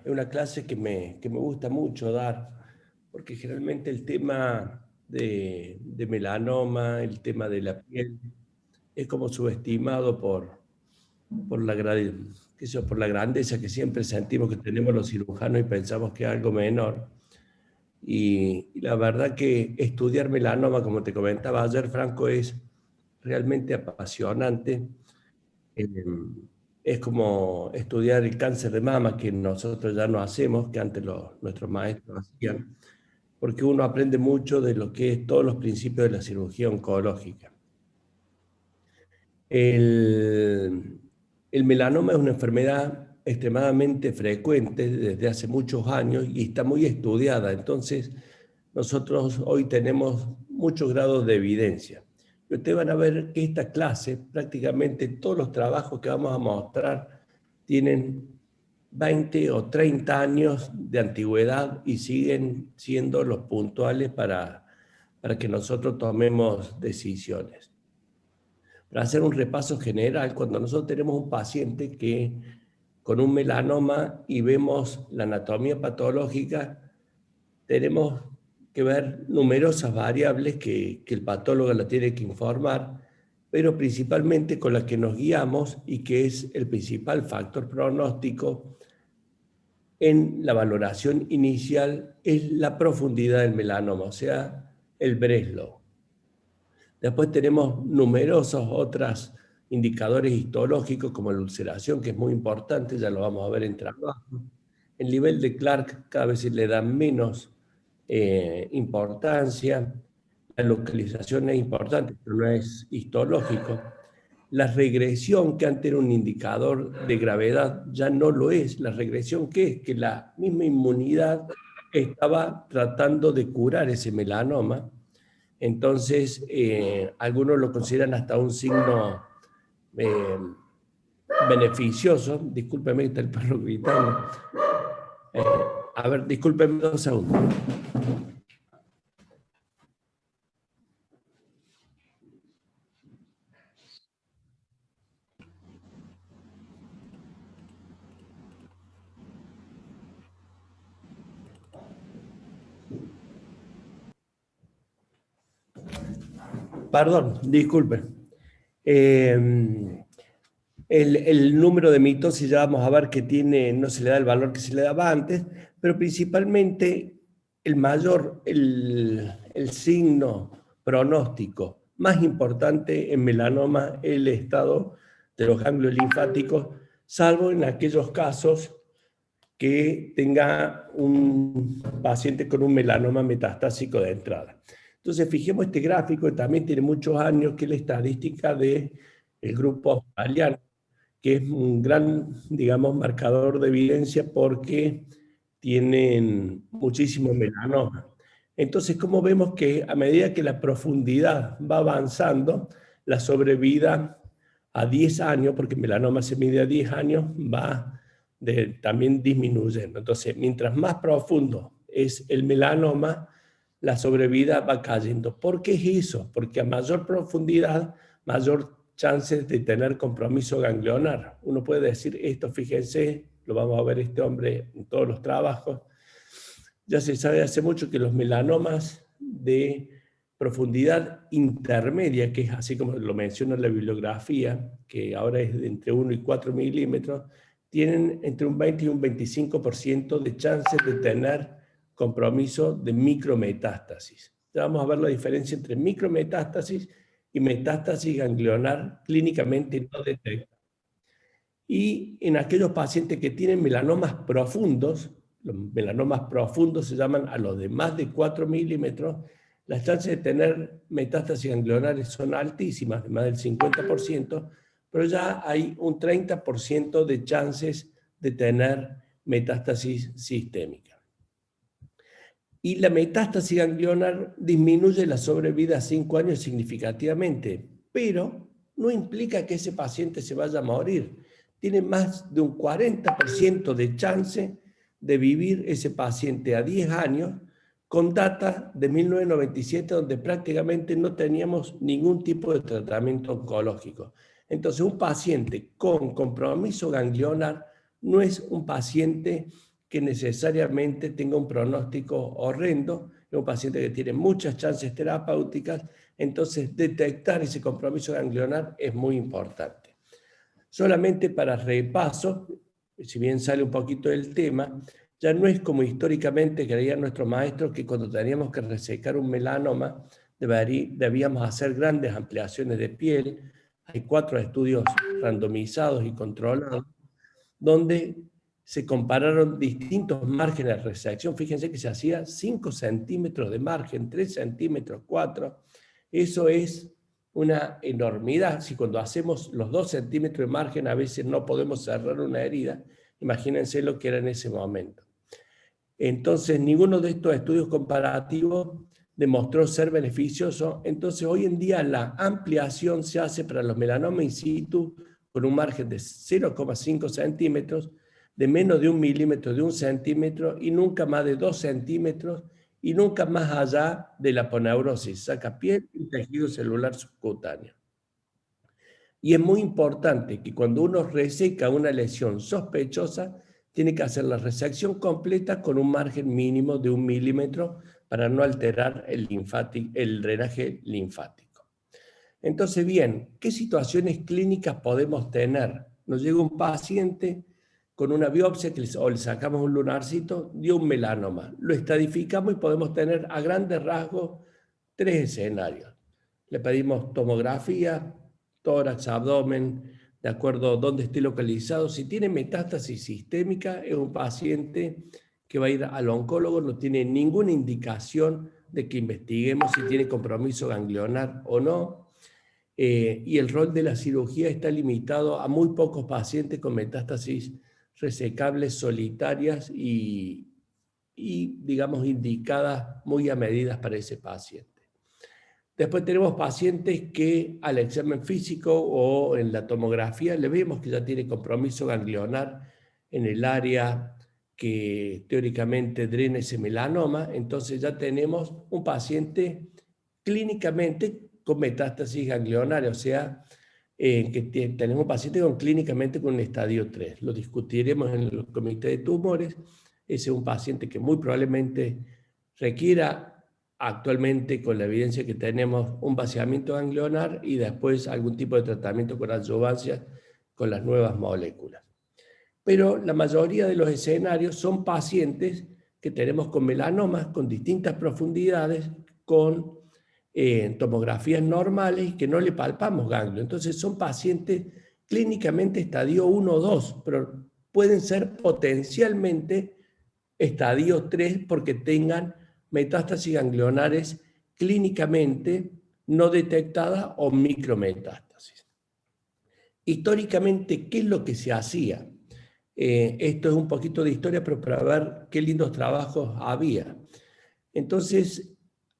una clase que me gusta mucho dar, porque generalmente el tema de melanoma, el tema de la piel, es como subestimado por qué sé yo, por la grandeza que siempre sentimos que tenemos los cirujanos y pensamos que es algo menor. Y la verdad que estudiar melanoma, como te comentaba ayer, Franco, es realmente apasionante. Eh, es como estudiar el cáncer de mama, que nosotros ya no hacemos, que antes nuestros maestros hacían, porque uno aprende mucho de lo que es todos los principios de la cirugía oncológica. El, el melanoma es una enfermedad extremadamente frecuente desde hace muchos años y está muy estudiada. Entonces, nosotros hoy tenemos muchos grados de evidencia. Y ustedes van a ver que esta clase, prácticamente todos los trabajos que vamos a mostrar, tienen 20 o 30 años de antigüedad y siguen siendo los puntuales para que nosotros tomemos decisiones. Para hacer un repaso general, cuando nosotros tenemos un paciente que con un melanoma y vemos la anatomía patológica, tenemos que ver numerosas variables que el patólogo la tiene que informar, pero principalmente con las que nos guiamos y que es el principal factor pronóstico en la valoración inicial, es la profundidad del melanoma, o sea, el Breslow. Después tenemos numerosos otros indicadores histológicos como la ulceración, que es muy importante, ya lo vamos a ver en trabajo. El nivel de Clark cada vez se le da menos importancia. La localización es importante, pero no es histológico. La regresión, que antes era un indicador de gravedad, ya no lo es. La regresión, ¿qué es? Que la misma inmunidad estaba tratando de curar ese melanoma. Entonces, algunos lo consideran hasta un signo eh, beneficioso. Discúlpeme, está el perro gritando. Eh, a ver, discúlpeme 2 segundos. Perdón, disculpe. El número de mitosis ya vamos a ver que tiene, no se le da el valor que se le daba antes, pero principalmente el signo pronóstico más importante en melanoma es el estado de los ganglios linfáticos, salvo en aquellos casos que tenga un paciente con un melanoma metastásico de entrada. Entonces, fijemos este gráfico, que también tiene muchos años, que es la estadística del grupo australiano, que es un gran, digamos, marcador de evidencia porque tienen muchísimo melanoma. Entonces, ¿cómo vemos que a medida que la profundidad va avanzando, la sobrevida a 10 años, porque melanoma se mide a 10 años, va también disminuyendo? Entonces, mientras más profundo es el melanoma, la sobrevida va cayendo. ¿Por qué es eso? Porque a mayor profundidad, mayor chances de tener compromiso ganglionar. Uno puede decir esto, fíjense, lo vamos a ver este hombre en todos los trabajos. Ya se sabe hace mucho que los melanomas de profundidad intermedia, que es así como lo menciona la bibliografía, que ahora es de entre 1 y 4 milímetros, tienen entre un 20 y un 25% de chances de tener compromiso de micrometástasis. Ya vamos a ver la diferencia entre micrometástasis y metástasis ganglionar clínicamente no detectada. Y en aquellos pacientes que tienen melanomas profundos, los melanomas profundos se llaman a los de más de 4 milímetros, las chances de tener metástasis ganglionares son altísimas, de más del 50%, pero ya hay un 30% de chances de tener metástasis sistémica. Y la metástasis ganglionar disminuye la sobrevida a 5 años significativamente, pero no implica que ese paciente se vaya a morir. Tiene más de un 40% de chance de vivir ese paciente a 10 años, con data de 1997, donde prácticamente no teníamos ningún tipo de tratamiento oncológico. Entonces, un paciente con compromiso ganglionar no es un paciente que necesariamente tenga un pronóstico horrendo, es un paciente que tiene muchas chances terapéuticas, entonces detectar ese compromiso ganglionar es muy importante. Solamente para repaso, si bien sale un poquito del tema, ya no es como históricamente creían nuestros maestros que cuando teníamos que resecar un melanoma debíamos hacer grandes ampliaciones de piel. Hay 4 estudios randomizados y controlados donde se compararon distintos márgenes de resección. Fíjense que se hacía 5 centímetros de margen, 3 centímetros, 4. Eso es una enormidad. Si cuando hacemos los 2 centímetros de margen a veces no podemos cerrar una herida, imagínense lo que era en ese momento. Entonces, ninguno de estos estudios comparativos demostró ser beneficioso. Entonces, hoy en día la ampliación se hace para los melanomas in situ con un margen de 0,5 centímetros, de menos de 1 milímetro, de 1 centímetro y nunca más de 2 centímetros y nunca más allá de la aponeurosis, saca piel y tejido celular subcutáneo. Y es muy importante que cuando uno reseca una lesión sospechosa, tiene que hacer la resección completa con un margen mínimo de 1 milímetro para no alterar el drenaje linfático. Entonces, bien, ¿qué situaciones clínicas podemos tener? Nos llega un paciente con una biopsia o le sacamos un lunarcito, dio un melanoma. Lo estadificamos y podemos tener a grandes rasgos 3 escenarios. Le pedimos tomografía, tórax, abdomen, de acuerdo a dónde esté localizado. Si tiene metástasis sistémica, es un paciente que va a ir al oncólogo, no tiene ninguna indicación de que investiguemos si tiene compromiso ganglionar o no. Y el rol de la cirugía está limitado a muy pocos pacientes con metástasis resecables solitarias y digamos, indicadas muy a medidas para ese paciente. Después tenemos pacientes que al examen físico o en la tomografía le vemos que ya tiene compromiso ganglionar en el área que teóricamente drena ese melanoma, entonces ya tenemos un paciente clínicamente con metástasis ganglionaria, o sea, que tenemos un paciente clínicamente con un estadio 3. Lo discutiremos en el comité de tumores. Ese es un paciente que muy probablemente requiera actualmente, con la evidencia que tenemos, un vaciamiento ganglionar y después algún tipo de tratamiento con adyuvancia con las nuevas moléculas. Pero la mayoría de los escenarios son pacientes que tenemos con melanomas con distintas profundidades, con tomografías normales y que no le palpamos ganglio. Entonces son pacientes clínicamente estadio 1 o 2, pero pueden ser potencialmente estadio 3 porque tengan metástasis ganglionares clínicamente no detectadas o micrometástasis. Históricamente, ¿qué es lo que se hacía? Esto es un poquito de historia, pero para ver qué lindos trabajos había. Entonces,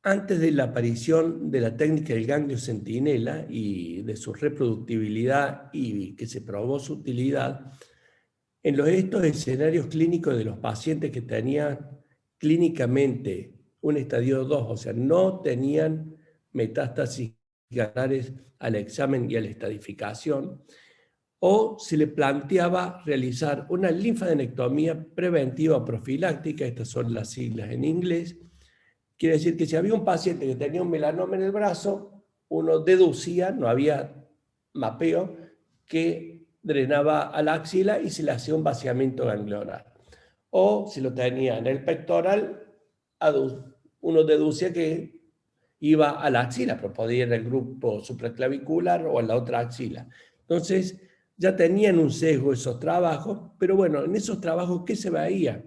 antes de la aparición de la técnica del ganglio centinela y de su reproductibilidad y que se probó su utilidad, en estos escenarios clínicos de los pacientes que tenían clínicamente un estadio 2, o sea, no tenían metástasis ganglionares al examen y a la estadificación, o se le planteaba realizar una linfadenectomía preventiva o profiláctica, estas son las siglas en inglés. Quiere decir que si había un paciente que tenía un melanoma en el brazo, uno deducía, no había mapeo, que drenaba a la axila y se le hacía un vaciamiento ganglionar. O si lo tenía en el pectoral, uno deducía que iba a la axila, pero podía ir al grupo supraclavicular o a la otra axila. Entonces, ya tenían un sesgo esos trabajos, pero bueno, en esos trabajos, ¿qué se veía?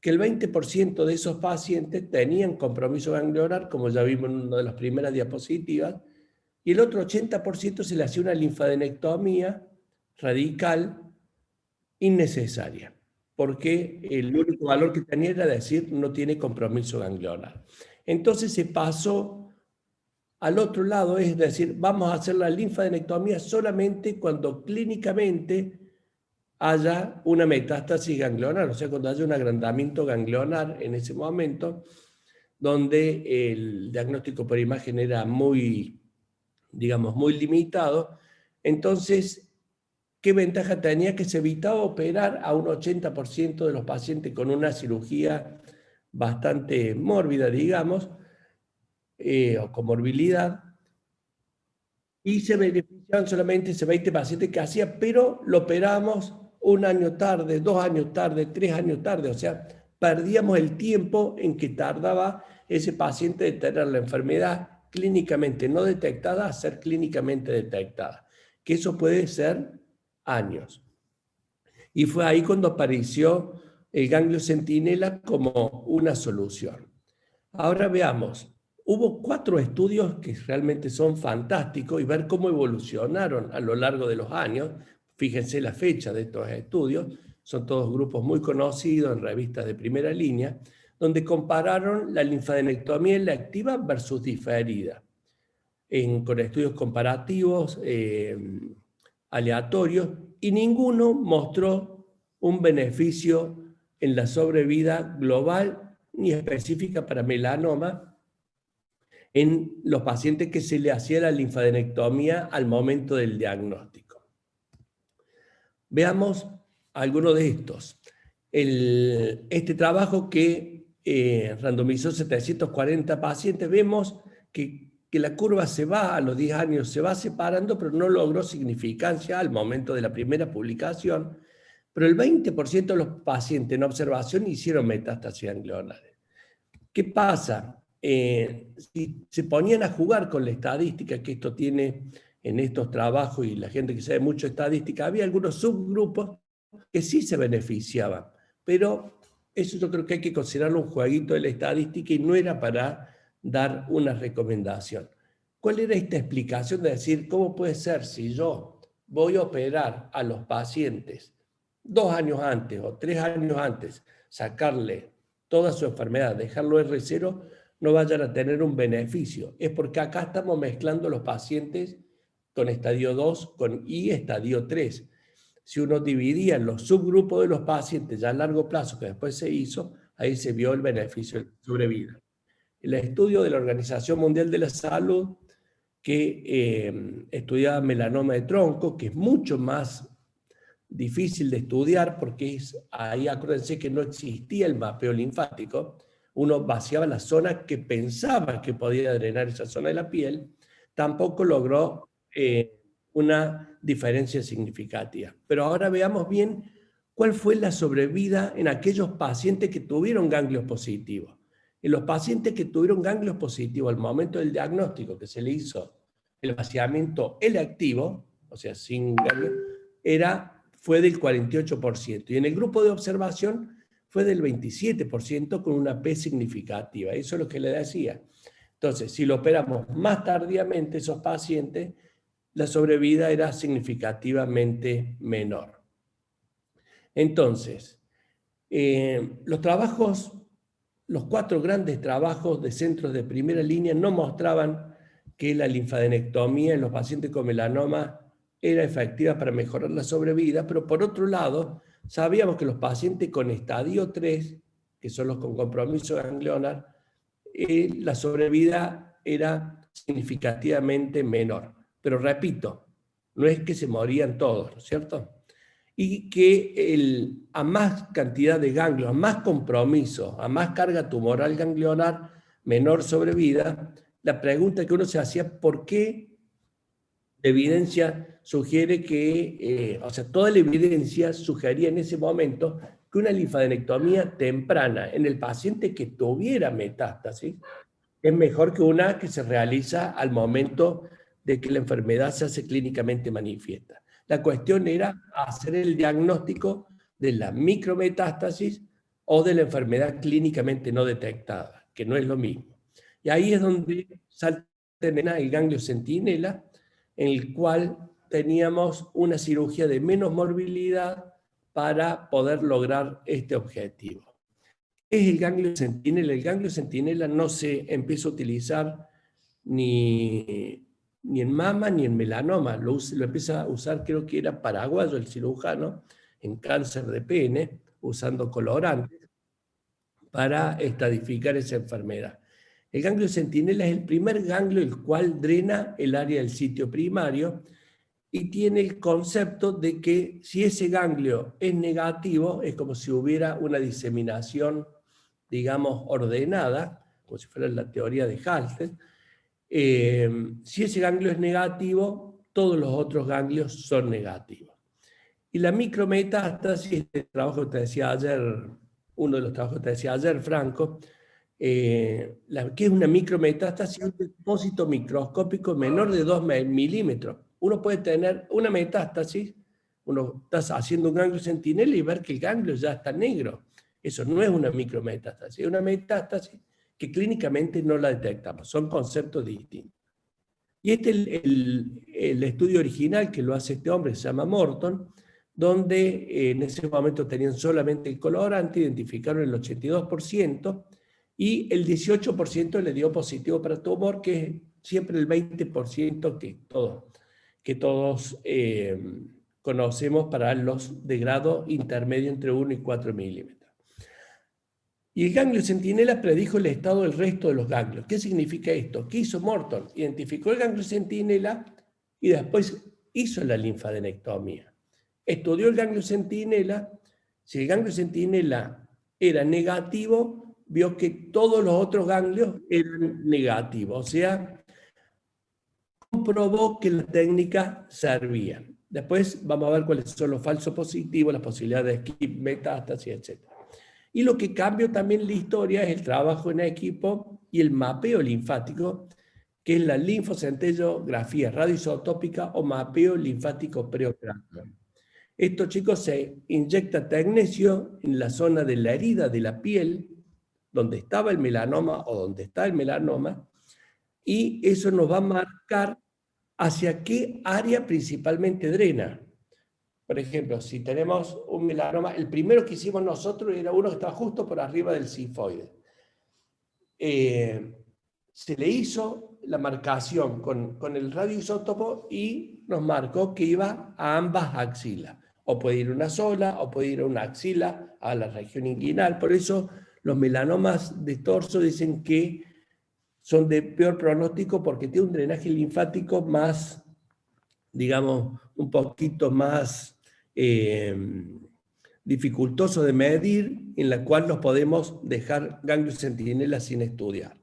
Que el 20% de esos pacientes tenían compromiso ganglionar, como ya vimos en una de las primeras diapositivas, y el otro 80% se le hacía una linfadenectomía radical innecesaria, porque el único valor que tenía era decir no tiene compromiso ganglionar. Entonces se pasó al otro lado, es decir, vamos a hacer la linfadenectomía solamente cuando clínicamente haya una metástasis ganglionar, o sea, cuando haya un agrandamiento ganglionar en ese momento, donde el diagnóstico por imagen era muy, digamos, muy limitado. Entonces, ¿qué ventaja tenía? Que se evitaba operar a un 80% de los pacientes con una cirugía bastante mórbida, digamos, o con morbilidad, y se beneficiaban solamente ese 20 pacientes que hacía, pero lo operamos un año tarde, 2 años tarde, 3 años tarde, o sea, perdíamos el tiempo en que tardaba ese paciente de tener la enfermedad clínicamente no detectada a ser clínicamente detectada, que eso puede ser años. Y fue ahí cuando apareció el ganglio centinela como una solución. Ahora veamos, hubo 4 estudios que realmente son fantásticos y ver cómo evolucionaron a lo largo de los años. Fíjense la fecha de estos estudios, son todos grupos muy conocidos en revistas de primera línea, donde compararon la linfadenectomía electiva versus diferida, con estudios comparativos aleatorios, y ninguno mostró un beneficio en la sobrevida global ni específica para melanoma en los pacientes que se le hacía la linfadenectomía al momento del diagnóstico. Veamos algunos de estos. Este trabajo que randomizó 740 pacientes, vemos que la curva se va, a los 10 años se va separando, pero no logró significancia al momento de la primera publicación, pero el 20% de los pacientes en observación hicieron metástasis ganglionares. ¿Qué pasa? Si se ponían a jugar con la estadística que esto tiene en estos trabajos y la gente que sabe mucho de estadística, había algunos subgrupos que sí se beneficiaban, pero eso yo creo que hay que considerarlo un jueguito de la estadística y no era para dar una recomendación. ¿Cuál era esta explicación de decir cómo puede ser si yo voy a operar a los pacientes 2 años antes o 3 años antes, sacarle toda su enfermedad, dejarlo R0, no vayan a tener un beneficio? Es porque acá estamos mezclando los pacientes con estadio 2 y estadio 3. Si uno dividía los subgrupos de los pacientes ya a largo plazo, que después se hizo, ahí se vio el beneficio de sobrevida. El estudio de la Organización Mundial de la Salud, que estudiaba melanoma de tronco, que es mucho más difícil de estudiar porque ahí acuérdense que no existía el mapeo linfático, uno vaciaba la zona que pensaba que podía drenar esa zona de la piel, tampoco logró una diferencia significativa. Pero ahora veamos bien cuál fue la sobrevida en aquellos pacientes que tuvieron ganglios positivos. En los pacientes que tuvieron ganglios positivos al momento del diagnóstico que se le hizo el vaciamiento electivo, o sea, sin ganglios, fue del 48%, y en el grupo de observación fue del 27% con una P significativa. Eso es lo que le decía. Entonces, si lo operamos más tardíamente esos pacientes, la sobrevida era significativamente menor. Entonces, los 4 grandes trabajos de centros de primera línea no mostraban que la linfadenectomía en los pacientes con melanoma era efectiva para mejorar la sobrevida, pero por otro lado, sabíamos que los pacientes con estadio 3, que son los con compromiso ganglionar, la sobrevida era significativamente menor. Pero repito, no es que se morían todos, ¿no es cierto? Y que a más cantidad de ganglios, a más compromiso, a más carga tumoral ganglionar, menor sobrevida. La pregunta que uno se hacía, ¿por qué la evidencia sugiere que, o sea, toda la evidencia sugería en ese momento que una linfadenectomía temprana en el paciente que tuviera metástasis es mejor que una que se realiza al momento de que la enfermedad se hace clínicamente manifiesta? La cuestión era hacer el diagnóstico de la micrometástasis o de la enfermedad clínicamente no detectada, que no es lo mismo. Y ahí es donde salta el ganglio centinela, en el cual teníamos una cirugía de menos morbilidad para poder lograr este objetivo. ¿Qué es el ganglio centinela? El ganglio centinela no se empieza a utilizar ni en mama ni en melanoma. Lo empieza a usar, creo que era paraguayo el cirujano, en cáncer de pene, usando colorantes para estadificar esa enfermedad. El ganglio centinela es el primer ganglio el cual drena el área del sitio primario, y tiene el concepto de que si ese ganglio es negativo, es como si hubiera una diseminación, digamos, ordenada, como si fuera la teoría de Halsted. Si ese ganglio es negativo, todos los otros ganglios son negativos. Y la micrometástasis, este trabajo que te decía ayer, uno de los trabajos que te decía ayer, Franco, ¿qué es una micrometástasis? Un depósito microscópico menor de 2 milímetros. Uno puede tener una metástasis, uno está haciendo un ganglio centinela y ver que el ganglio ya está negro. Eso no es una micrometástasis, es una metástasis que clínicamente no la detectamos. Son conceptos distintos. Y este es el estudio original que lo hace este hombre, se llama Morton, donde en ese momento tenían solamente el colorante, identificaron el 82%, y el 18% le dio positivo para tumor, que es siempre el 20% que todos conocemos para los de grado intermedio entre 1 y 4 milímetros. Y el ganglio centinela predijo el estado del resto de los ganglios. ¿Qué significa esto? ¿Qué hizo Morton? Identificó el ganglio centinela y después hizo la linfadenectomía. Estudió el ganglio centinela. Si el ganglio centinela era negativo, vio que todos los otros ganglios eran negativos. O sea, comprobó que la técnica servía. Después vamos a ver cuáles son los falsos positivos, las posibilidades de skip, metástasis, etc. Y lo que cambió también la historia es el trabajo en equipo y el mapeo linfático, que es la linfocentellografía radioisotópica o mapeo linfático preoperatorio. Esto, chicos, se inyecta tecnesio en la zona de la herida de la piel, donde estaba el melanoma o donde está el melanoma, y eso nos va a marcar hacia qué área principalmente drena. Por ejemplo, si tenemos un melanoma, el primero que hicimos nosotros era uno que estaba justo por arriba del cifoide. Se le hizo la marcación con el radioisótopo y nos marcó que iba a ambas axilas. O puede ir una sola, o puede ir a una axila, a la región inguinal. Por eso los melanomas de torso dicen que son de peor pronóstico porque tiene un drenaje linfático más, digamos, un poquito más dificultoso de medir, en la cual nos podemos dejar ganglios centinela sin estudiar.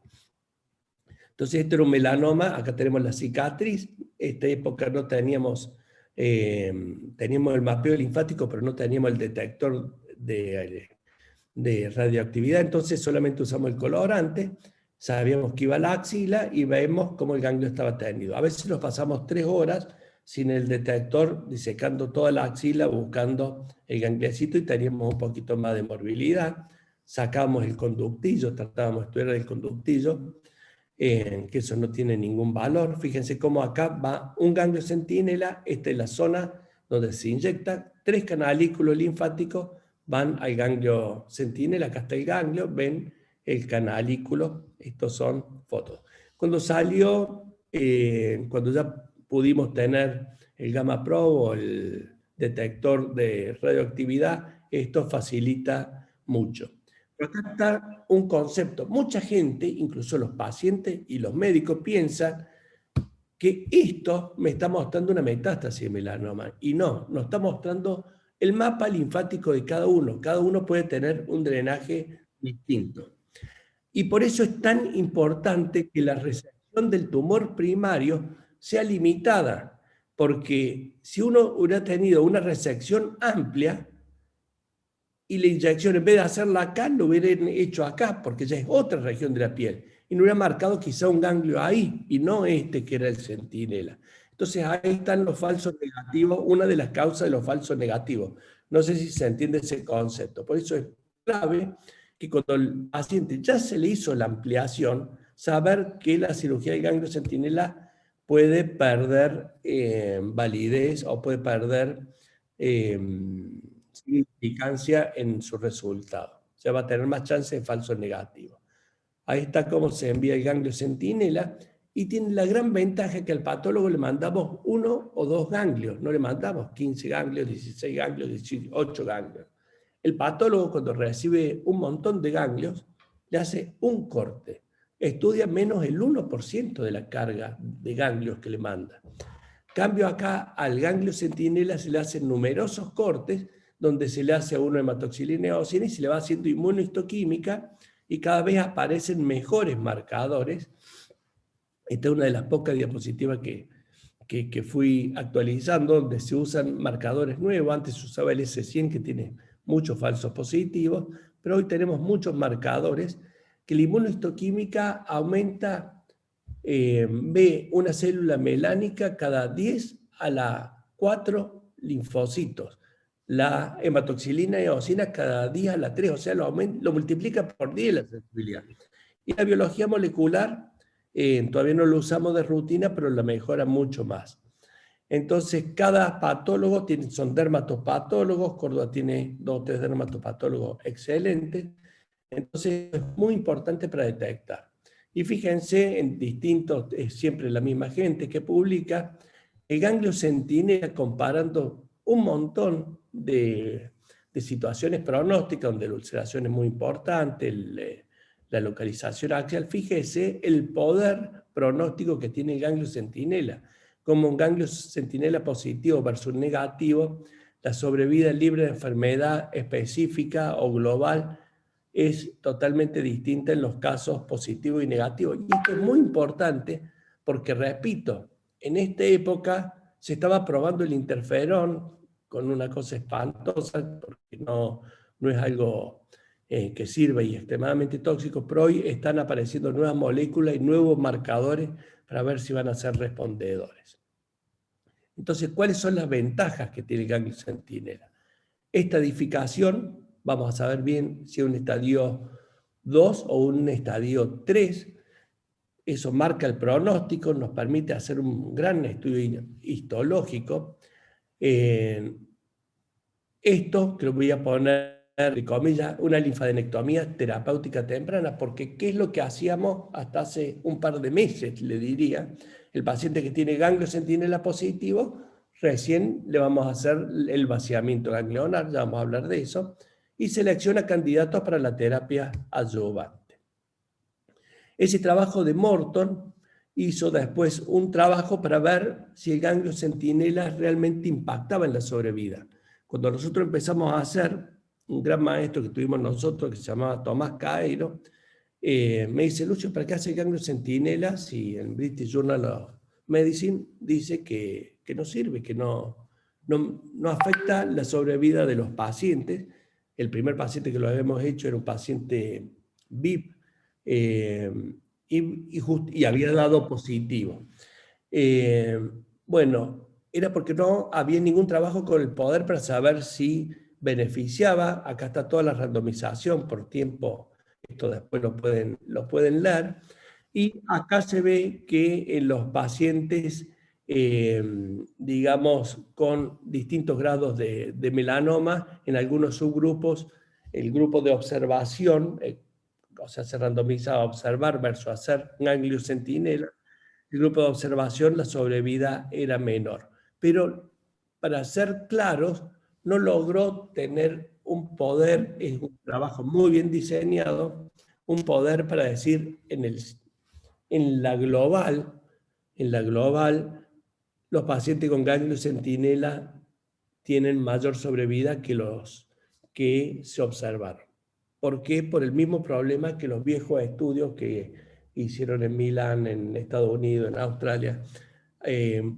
Entonces, este era un melanoma, acá tenemos la cicatriz, en esta época no teníamos, teníamos el mapeo linfático, pero no teníamos el detector de radioactividad, entonces solamente usamos el colorante, sabíamos que iba a la axila y vemos cómo el ganglio estaba tendido. A veces nos pasamos 3 horas sin el detector, disecando toda la axila, buscando el gangliocito y teníamos un poquito más de morbilidad. Sacamos el conductillo, tratábamos de estudiar el conductillo, que eso no tiene ningún valor. Fíjense cómo acá va un ganglio centinela, esta es la zona donde se inyecta, 3 canalículos linfáticos van al ganglio centinela, acá está el ganglio, ven el canalículo, estos son fotos. Cuando salió, cuando ya pudimos tener el gamma probe o el detector de radioactividad, esto facilita mucho. Pero acá está un concepto. Mucha gente, incluso los pacientes y los médicos, piensan que esto me está mostrando una metástasis de melanoma. Y no, nos está mostrando el mapa linfático de cada uno. Cada uno puede tener un drenaje distinto. Y por eso es tan importante que la resección del tumor primario sea limitada, porque si uno hubiera tenido una resección amplia y la inyección en vez de hacerla acá, lo hubieran hecho acá, porque ya es otra región de la piel, y no hubiera marcado quizá un ganglio ahí, y no este que era el centinela. Entonces ahí están los falsos negativos, una de las causas de los falsos negativos. No sé si se entiende ese concepto. Por eso es clave que cuando el paciente ya se le hizo la ampliación, saber que la cirugía del ganglio centinela puede perder validez o puede perder significancia en su resultado. O sea, va a tener más chance de falso negativo. Ahí está cómo se envía el ganglio centinela y tiene la gran ventaja que al patólogo le mandamos 1 o 2 ganglios, no le mandamos 15 ganglios, 16 ganglios, 18 ganglios. El patólogo, cuando recibe un montón de ganglios, le hace un corte. Estudia menos el 1% de la carga de ganglios que le manda. Cambio acá, al ganglio centinela se le hacen numerosos cortes, donde se le hace a uno hematoxilina eosina y se le va haciendo inmunohistoquímica, y cada vez aparecen mejores marcadores. Esta es una de las pocas diapositivas que fui actualizando, donde se usan marcadores nuevos. Antes se usaba el S100, que tiene muchos falsos positivos, pero hoy tenemos muchos marcadores que la inmunohistoquímica aumenta, ve una célula melánica cada 10 a la 4 linfocitos. La hematoxilina eosina cada 10 a la 3, o sea, lo multiplica por 10 la sensibilidad. Y la biología molecular, todavía no lo usamos de rutina, pero la mejora mucho más. Entonces, cada patólogo son dermatopatólogos. Córdoba tiene 2 o 3 dermatopatólogos excelentes. Entonces, es muy importante para detectar. Y fíjense, en distintos, es siempre la misma gente que publica, el ganglio centinela, comparando un montón de situaciones pronósticas, donde la ulceración es muy importante, la localización axial. Fíjese el poder pronóstico que tiene el ganglio centinela. Como un ganglio centinela positivo versus negativo, la sobrevida libre de enfermedad específica o global es totalmente distinta en los casos positivos y negativos. Y esto es muy importante porque, repito, en esta época se estaba probando el interferón con una cosa espantosa, porque no es algo que sirva y extremadamente tóxico, pero hoy están apareciendo nuevas moléculas y nuevos marcadores para ver si van a ser respondedores. Entonces, ¿cuáles son las ventajas que tiene el ganglio centinela? Estadificación, vamos a saber bien si es un estadio 2 o un estadio 3. Eso marca el pronóstico, nos permite hacer un gran estudio histológico. Esto que lo voy a poner de comillas, una linfadenectomía terapéutica temprana, porque ¿qué es lo que hacíamos hasta hace un par de meses, le diría? El paciente que tiene ganglio centinela positivo, recién le vamos a hacer el vaciamiento ganglionar, ya vamos a hablar de eso, y selecciona candidatos para la terapia adyuvante. Ese trabajo de Morton hizo después un trabajo para ver si el ganglio centinela realmente impactaba en la sobrevida. Cuando nosotros empezamos a hacer, un gran maestro que tuvimos nosotros, que se llamaba Tomás Cairo, me dice: Lucio, ¿para qué hace el ganglio centinela si en British Journal of Medicine dice que no sirve, que no afecta la sobrevida de los pacientes? El primer paciente que lo habíamos hecho era un paciente VIP, y había dado positivo. Bueno, era porque no había ningún trabajo con el poder para saber si beneficiaba. Acá está toda la randomización por tiempo, esto después lo pueden leer. Y acá se ve que en los pacientes, digamos, con distintos grados de melanoma, en algunos subgrupos, el grupo de observación, o sea, se randomiza a observar versus hacer ganglio centinela. El grupo de observación, la sobrevida era menor. Pero, para ser claros, no logró tener un poder, es un trabajo muy bien diseñado, un poder para decir en la global, los pacientes con ganglio centinela tienen mayor sobrevida que los que se observaron. ¿Por qué? Por el mismo problema que los viejos estudios que hicieron en Milán, en Estados Unidos, en Australia,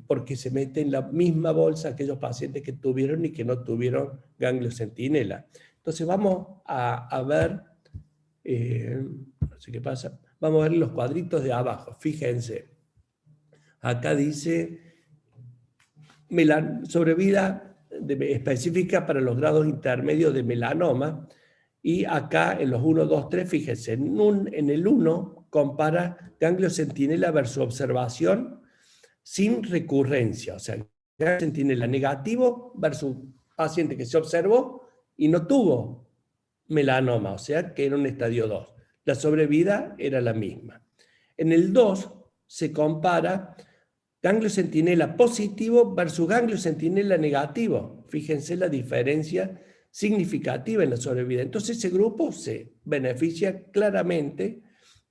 porque se mete en la misma bolsa aquellos pacientes que tuvieron y que no tuvieron ganglio centinela. Entonces vamos a ver, no sé qué pasa, vamos a ver los cuadritos de abajo. Fíjense, acá dice sobrevida específica para los grados intermedios de melanoma, y acá en los 1, 2, 3, fíjense, en el 1 compara ganglio centinela versus observación sin recurrencia, o sea, ganglio centinela negativo versus paciente que se observó y no tuvo melanoma, o sea, que era un estadio 2. La sobrevida era la misma. En el 2 se compara ganglio centinela positivo versus ganglio centinela negativo. Fíjense la diferencia significativa en la sobrevida. Entonces ese grupo se beneficia claramente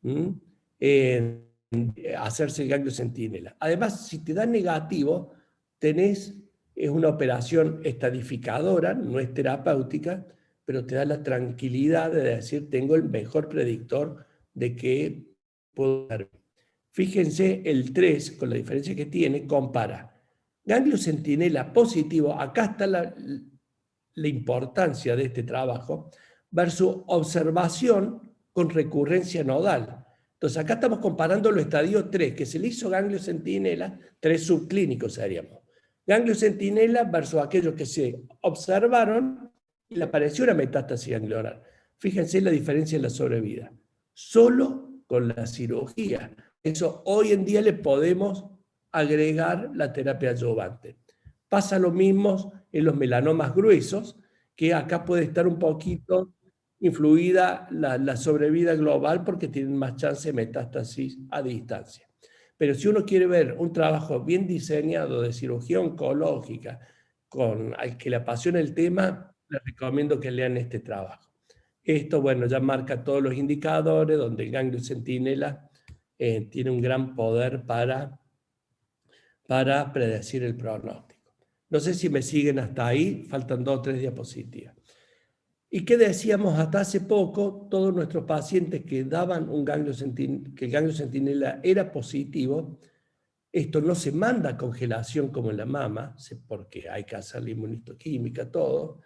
en hacerse el ganglio centinela. Además, si te da negativo, es una operación estadificadora, no es terapéutica, pero te da la tranquilidad de decir, tengo el mejor predictor de que puedo dar. Fíjense, el 3, con la diferencia que tiene, compara ganglio centinela positivo, acá está la importancia de este trabajo, versus observación con recurrencia nodal. Entonces acá estamos comparando los estadios 3, que se le hizo ganglio centinela, 3 subclínicos seríamos. Ganglio centinela versus aquellos que se observaron y le apareció una metástasis ganglionar. Fíjense la diferencia en la sobrevida. Solo con la cirugía. Eso hoy en día le podemos agregar la terapia adyuvante. Pasa lo mismo en los melanomas gruesos, que acá puede estar un poquito influida la sobrevida global porque tienen más chance de metástasis a distancia. Pero si uno quiere ver un trabajo bien diseñado de cirugía oncológica, al que le apasiona el tema, les recomiendo que lean este trabajo. Esto, bueno, ya marca todos los indicadores, donde el ganglio centinela tiene un gran poder para predecir el pronóstico. No sé si me siguen hasta ahí, faltan 2 o 3 diapositivas. ¿Y qué decíamos hasta hace poco? Todos nuestros pacientes que daban que el ganglio centinela era positivo, esto no se manda a congelación como en la mama, porque hay que hacer la inmunistoquímica, todo.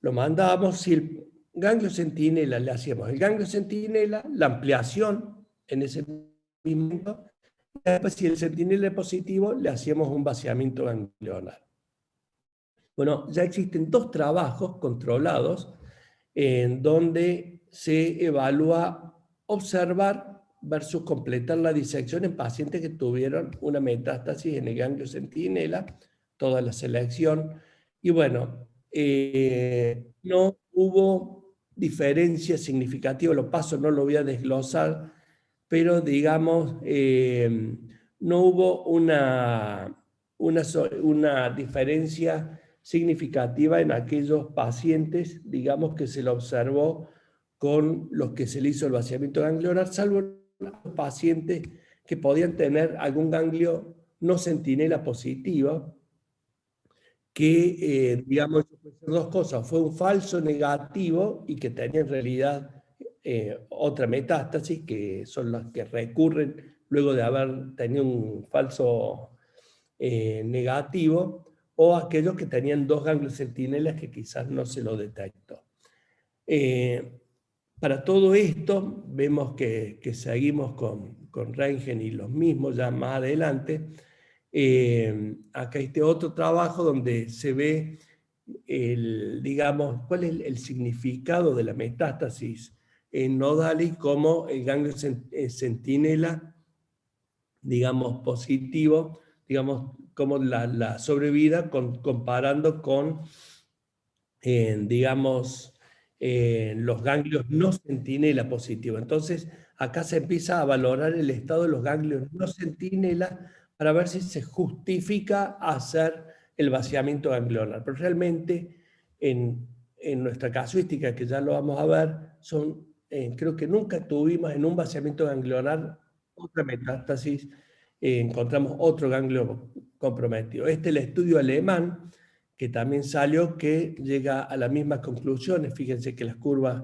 Lo mandábamos, si el ganglio centinela le hacíamos el ganglio centinela, la ampliación en ese mismo momento, y después si el centinela es positivo, le hacíamos un vaciamiento ganglionar. Bueno, ya existen 2 trabajos controlados en donde se evalúa observar versus completar la disección en pacientes que tuvieron una metástasis en el ganglio centinela, toda la selección. Y bueno, no hubo diferencia significativa, lo paso, no lo voy a desglosar, pero digamos, no hubo una diferencia significativa en aquellos pacientes, digamos, que se lo observó con los que se le hizo el vaciamiento ganglionar, salvo los pacientes que podían tener algún ganglio no centinela positivo, que, digamos, dos cosas, fue un falso negativo y que tenía en realidad otra metástasis, que son las que recurren luego de haber tenido un falso negativo, o aquellos que tenían 2 ganglios centinelas que quizás no se lo detectó. Para todo esto, vemos que seguimos con Röntgen y los mismos ya más adelante. Acá este otro trabajo donde se ve, digamos, cuál es el significado de la metástasis nodal y cómo el ganglio centinela, digamos, positivo, digamos, como la sobrevida comparando con, digamos, los ganglios no centinela positivos. Entonces, acá se empieza a valorar el estado de los ganglios no centinela para ver si se justifica hacer el vaciamiento ganglionar. Pero realmente, en nuestra casuística, que ya lo vamos a ver, creo que nunca tuvimos en un vaciamiento ganglionar otra metástasis, encontramos otro ganglio comprometido. Este es el estudio alemán, que también salió, que llega a las mismas conclusiones. Fíjense que las curvas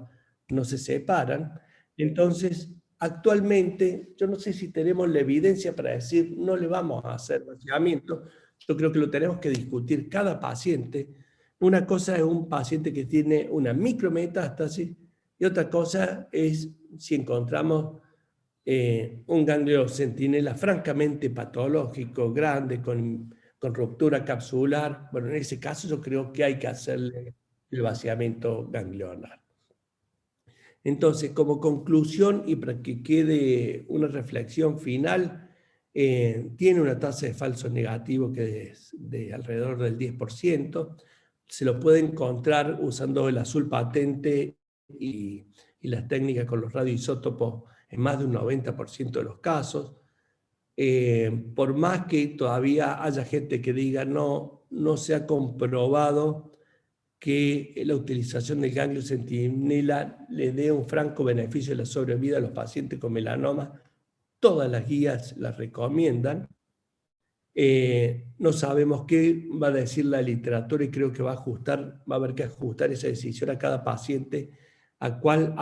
no se separan. Entonces, actualmente, yo no sé si tenemos la evidencia para decir no le vamos a hacer vaciamiento. Yo creo que lo tenemos que discutir cada paciente. Una cosa es un paciente que tiene una micrometástasis y otra cosa es si encontramos un ganglio centinela francamente patológico, grande, con ruptura capsular. Bueno, en ese caso yo creo que hay que hacerle el vaciamiento ganglionar. Entonces, como conclusión y para que quede una reflexión final, tiene una tasa de falso negativo que es de alrededor del 10%. Se lo puede encontrar usando el azul patente y las técnicas con los radioisótopos en más de un 90% de los casos. Por más que todavía haya gente que diga no se ha comprobado que la utilización del ganglio centinela le dé un franco beneficio de la sobrevida a los pacientes con melanoma, todas las guías las recomiendan. No sabemos qué va a decir la literatura y creo que va a haber que ajustar esa decisión a cada paciente, a cuál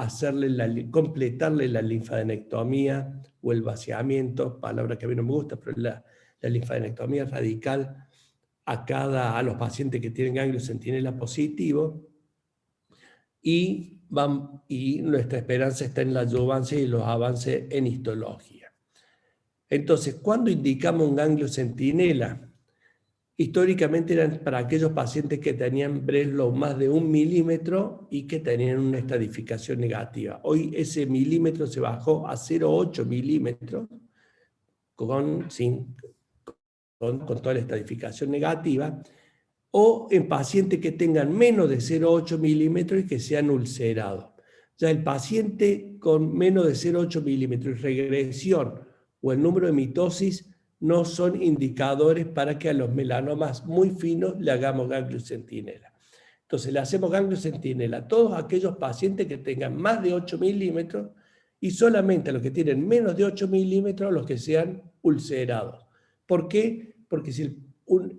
completarle la linfadenectomía o el vaciamiento, palabra que a mí no me gusta, pero la linfadenectomía radical a los pacientes que tienen ganglio centinela positivo, y nuestra esperanza está en la adyuvancia y los avances en histología. Entonces, ¿cuándo indicamos un ganglio centinela? Históricamente eran para aquellos pacientes que tenían Breslow más de 1 milímetro y que tenían una estadificación negativa. Hoy ese milímetro se bajó a 0,8 milímetros con toda la estadificación negativa, o en pacientes que tengan menos de 0,8 milímetros y que sean ulcerados. Ya el paciente con menos de 0,8 milímetros y regresión o el número de mitosis no son indicadores para que a los melanomas muy finos le hagamos ganglio centinela. Entonces le hacemos ganglio centinela a todos aquellos pacientes que tengan más de 8 milímetros y solamente a los que tienen menos de 8 milímetros, a los que sean ulcerados. ¿Por qué? Porque si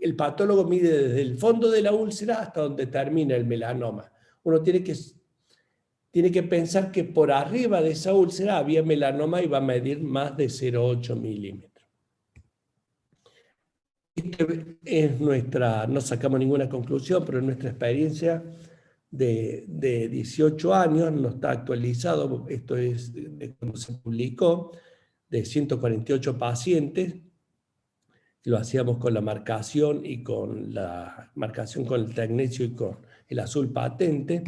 el patólogo mide desde el fondo de la úlcera hasta donde termina el melanoma. Uno tiene que pensar que por arriba de esa úlcera había melanoma y va a medir más de 0,8 milímetros. No sacamos ninguna conclusión, pero en nuestra experiencia de 18 años, no está actualizado, esto es de cuando se publicó, de 148 pacientes, lo hacíamos con la marcación y con la marcación con el tecnecio y con el azul patente.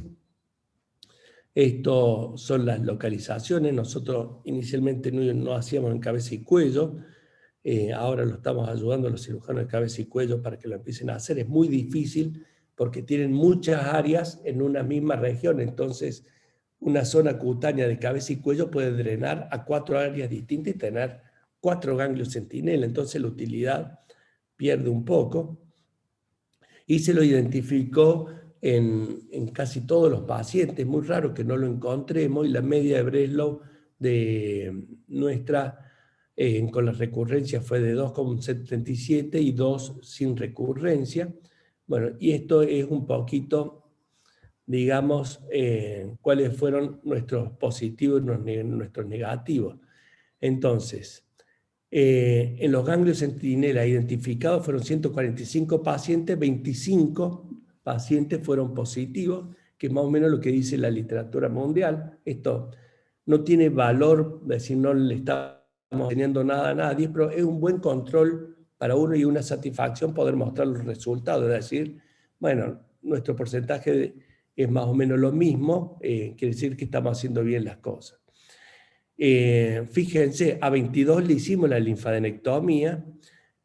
Esto son las localizaciones. Nosotros inicialmente no hacíamos en cabeza y cuello, ahora lo estamos ayudando a los cirujanos de cabeza y cuello para que lo empiecen a hacer. Es muy difícil porque tienen muchas áreas en una misma región, entonces una zona cutánea de cabeza y cuello puede drenar a 4 áreas distintas y tener 4 ganglios centinela, entonces la utilidad pierde un poco, y se lo identificó en casi todos los pacientes. Muy raro que no lo encontremos, y la media de Breslow de nuestra con las recurrencias fue de 2,77 y 2 sin recurrencia. Bueno, y esto es un poquito, digamos, cuáles fueron nuestros positivos y nuestros negativos. Entonces, en los ganglios centinela identificados fueron 145 pacientes, 25 pacientes fueron positivos, que es más o menos lo que dice la literatura mundial. Esto no tiene valor, es decir, no le estamos teniendo nada a nadie, pero es un buen control para uno y una satisfacción poder mostrar los resultados, es decir, bueno, nuestro porcentaje es más o menos lo mismo, quiere decir que estamos haciendo bien las cosas. Fíjense, a 22 le hicimos la linfadenectomía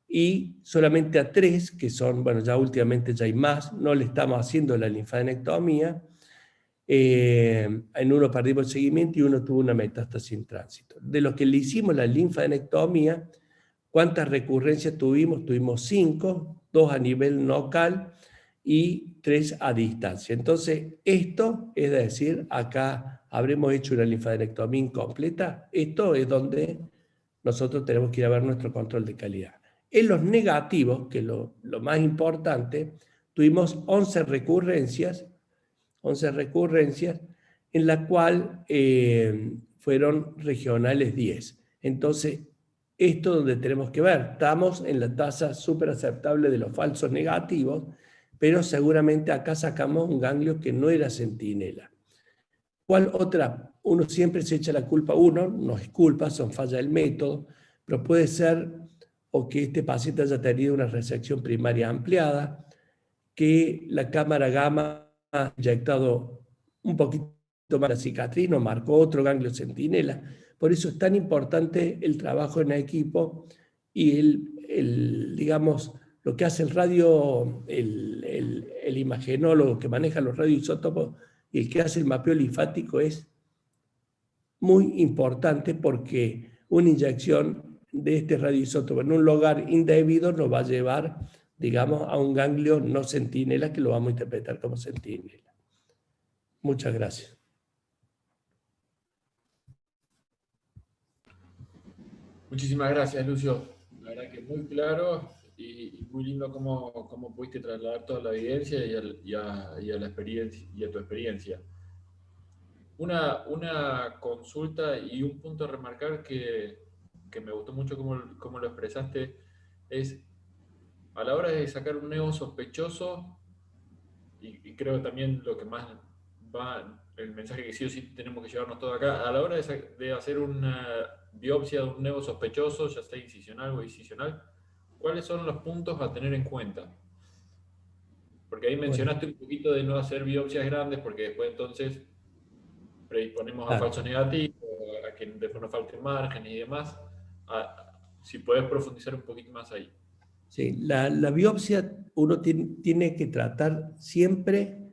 y solamente a 3, que son, bueno, ya últimamente ya hay más, no le estamos haciendo la linfadenectomía. En uno perdimos el seguimiento y uno tuvo una metástasis en tránsito. De los que le hicimos la linfadenectomía, ¿cuántas recurrencias tuvimos? Tuvimos 5, 2 a nivel local y 3 a distancia. Entonces, esto es decir, acá habremos hecho una linfadenectomía incompleta. Esto es donde nosotros tenemos que ir a ver nuestro control de calidad. En los negativos, que es lo más importante, tuvimos 11 recurrencias, en la cual fueron regionales 10. Entonces, esto es donde tenemos que ver. Estamos en la tasa súper aceptable de los falsos negativos, pero seguramente acá sacamos un ganglio que no era centinela. ¿Cuál otra? Uno siempre se echa la culpa a uno, no es culpa, son fallas del método, pero puede ser o que este paciente haya tenido una resección primaria ampliada, que la cámara gamma ha inyectado un poquito más la cicatriz, nos marcó otro ganglio centinela. Por eso es tan importante el trabajo en equipo y digamos, lo que hace el imagenólogo que maneja los radioisótopos y el que hace el mapeo linfático es muy importante, porque una inyección de este radioisótopo en un lugar indebido nos va a llevar, digamos, a un ganglio no centinela que lo vamos a interpretar como centinela. Muchas gracias. Muchísimas gracias, Lucio. La verdad que muy claro muy lindo cómo pudiste trasladar toda la evidencia y a la experiencia, y a tu experiencia. Una consulta y un punto a remarcar que me gustó mucho cómo lo expresaste es, a la hora de sacar un neo sospechoso, y creo también lo que más va, el mensaje que sí o sí tenemos que llevarnos todo acá, a la hora de hacer una biopsia de un neo sospechoso, ya sea incisional o incisional, ¿cuáles son los puntos a tener en cuenta? Porque ahí Bueno, mencionaste un poquito de no hacer biopsias grandes, porque después entonces predisponemos a claro. falsos negativos, a que después nos falten márgenes y demás. Si puedes profundizar un poquito más ahí. Sí, la biopsia uno tiene que tratar siempre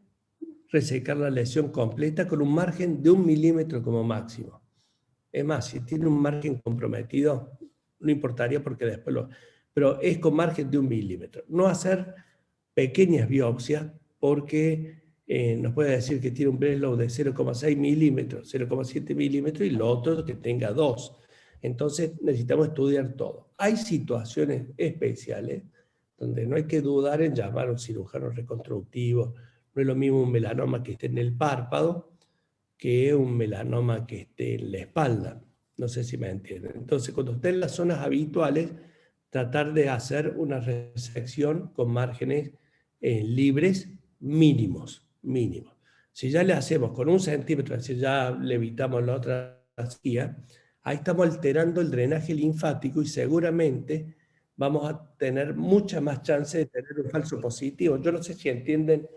resecar la lesión completa con un margen de 1 milímetro como máximo. Es más, si tiene un margen comprometido, no importaría porque después lo... Pero es con margen de 1 milímetro. No hacer pequeñas biopsias porque nos puede decir que tiene un Breslow de 0,6 milímetros, 0,7 milímetros y lo otro que tenga 2. Entonces necesitamos estudiar todo. Hay situaciones especiales donde no hay que dudar en llamar a un cirujano reconstructivo. No es lo mismo un melanoma que esté en el párpado que un melanoma que esté en la espalda. No sé si me entienden. Entonces, cuando esté en las zonas habituales, tratar de hacer una resección con márgenes libres mínimos, mínimos. Si ya le hacemos con 1 centímetro, es decir, ya le evitamos la otra cirugía, ahí estamos alterando el drenaje linfático y seguramente vamos a tener mucha más chance de tener un falso positivo. Yo no sé si entienden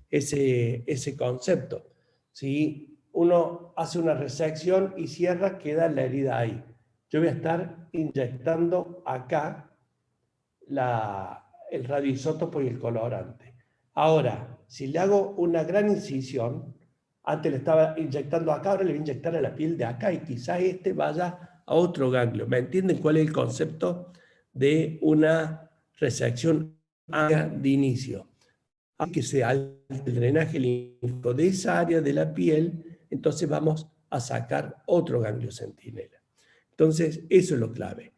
ese concepto. Si uno hace una resección y cierra, queda la herida ahí. Yo voy a estar inyectando acá el radioisótopo y el colorante. Ahora, si le hago una gran incisión, antes le estaba inyectando acá, ahora le voy a inyectar a la piel de acá y quizás este vaya a otro ganglio. ¿Me entienden cuál es el concepto de una resección de inicio? Que se alte el drenaje linfático de esa área de la piel, entonces vamos a sacar otro ganglio centinela. Entonces, eso es lo clave.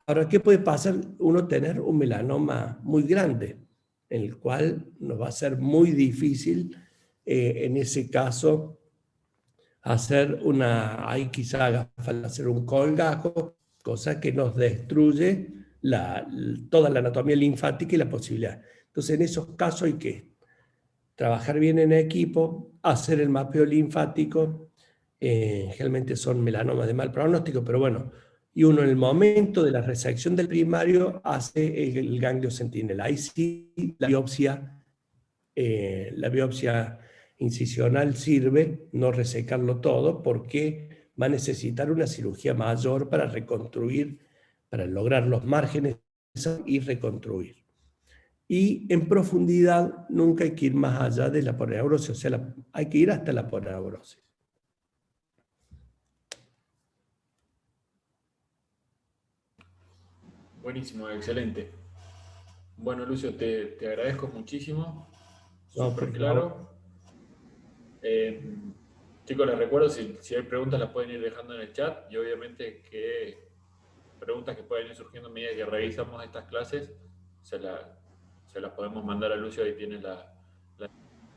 Ahora, ¿qué puede pasar? Uno tener un melanoma muy grande, en el cual nos va a ser muy difícil, en ese caso, ahí quizá haga falta hacer un colgajo, cosa que nos destruye toda la anatomía linfática y la posibilidad. Entonces, en esos casos hay que trabajar bien en equipo, hacer el mapeo linfático, generalmente son melanomas de mal pronóstico, pero bueno, y uno en el momento de la resección del primario hace el ganglio centinela. Ahí sí la biopsia incisional sirve, no resecarlo todo, porque va a necesitar una cirugía mayor para reconstruir, para lograr los márgenes y reconstruir. Y en profundidad nunca hay que ir más allá de la poneurosis, o sea, hay que ir hasta la poneurosis. Buenísimo, excelente. Bueno, Lucio, te agradezco muchísimo, No, súper por favor. claro. Chicos, les recuerdo, si hay preguntas las pueden ir dejando en el chat y obviamente que preguntas que pueden ir surgiendo a medida que revisamos estas clases se, la, se las podemos mandar a Lucio, ahí tiene la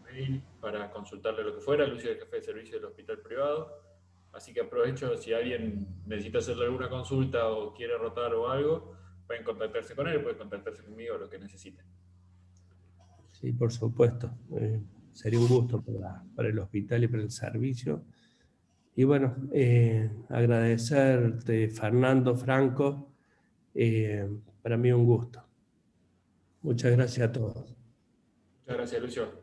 mail para consultarle lo que fuera, Lucio del jefe de servicio del hospital privado. Así que aprovecho, si alguien necesita hacerle alguna consulta o quiere rotar o algo, pueden contactarse con él, pueden contactarse conmigo, lo que necesiten. Sí, por supuesto. Sería un gusto para el hospital y para el servicio. Y bueno, agradecerte, Fernando, Franco. Para mí un gusto. Muchas gracias a todos. Muchas gracias, Lucio.